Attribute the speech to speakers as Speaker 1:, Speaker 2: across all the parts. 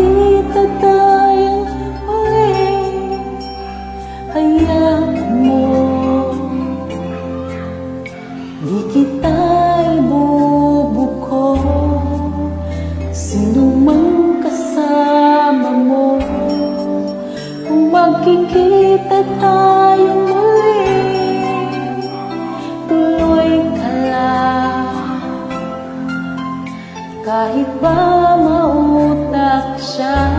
Speaker 1: magkita tayong uli, hayaan mo, di kita ibubuko. Sino mang kasama mo, kung magkikita tayong muli, tuloy ka lang. Kahit ba mautak siya,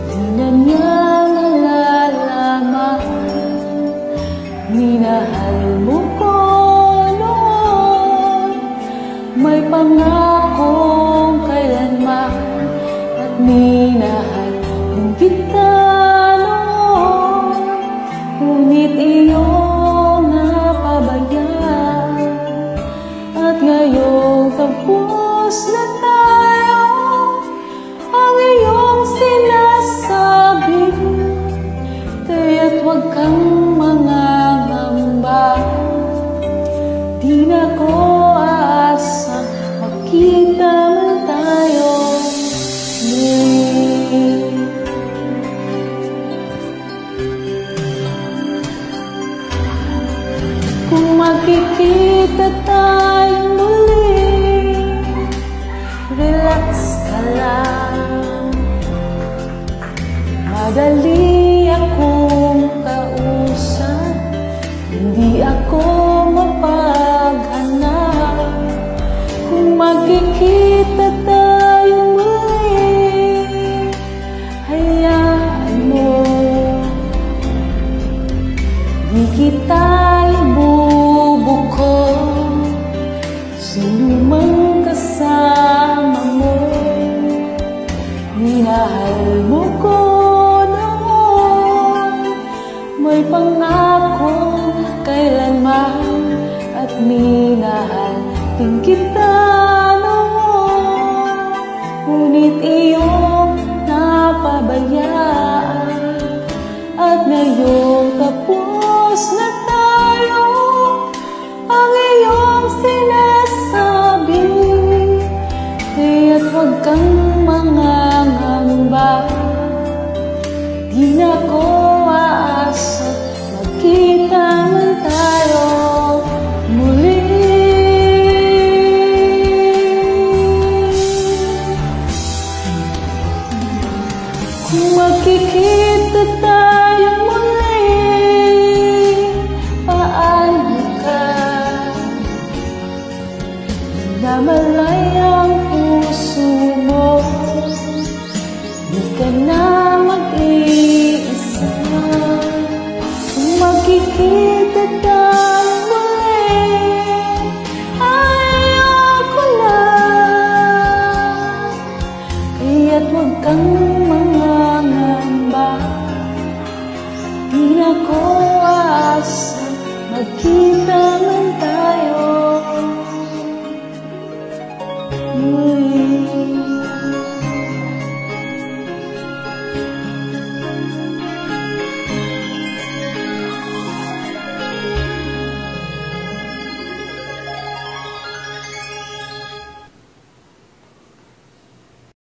Speaker 1: di na niya malalaman. Minahal mo ko noon, may pangakong kailanman, at minahal din kita noon. Ngunit iyong napabayaan, at ngayong tapos na tayo, ang iyong sinasabi, kaya't huwag kang mangangamba. Di na ko aasang makita man tayo muli. Kung magkikita tayo muli, relax ka lang. Madali akong kausap, hindi ako mapaghanap. Kung magkikita tayo muli, hayaan mo, di kita ibubuko. Sino mang kasama mo, minahal mo ko noon, may pangakong kailanman, at minahal din kita noon. Ngunit iyong napabayaan, at ngayong tapos na tayo, ang iyong sinasabi, kaya't huwag kang mangangamba. Di na ko aasa magkita man tayo muli. Kung magkikita tayo muli, paano ka? Namalay ang puso mo, di ka na mag-iisa. Kung magkikita tayo muli, ayoko na. Kaya't huwag kang mangangamba. Di na ko aasa magkita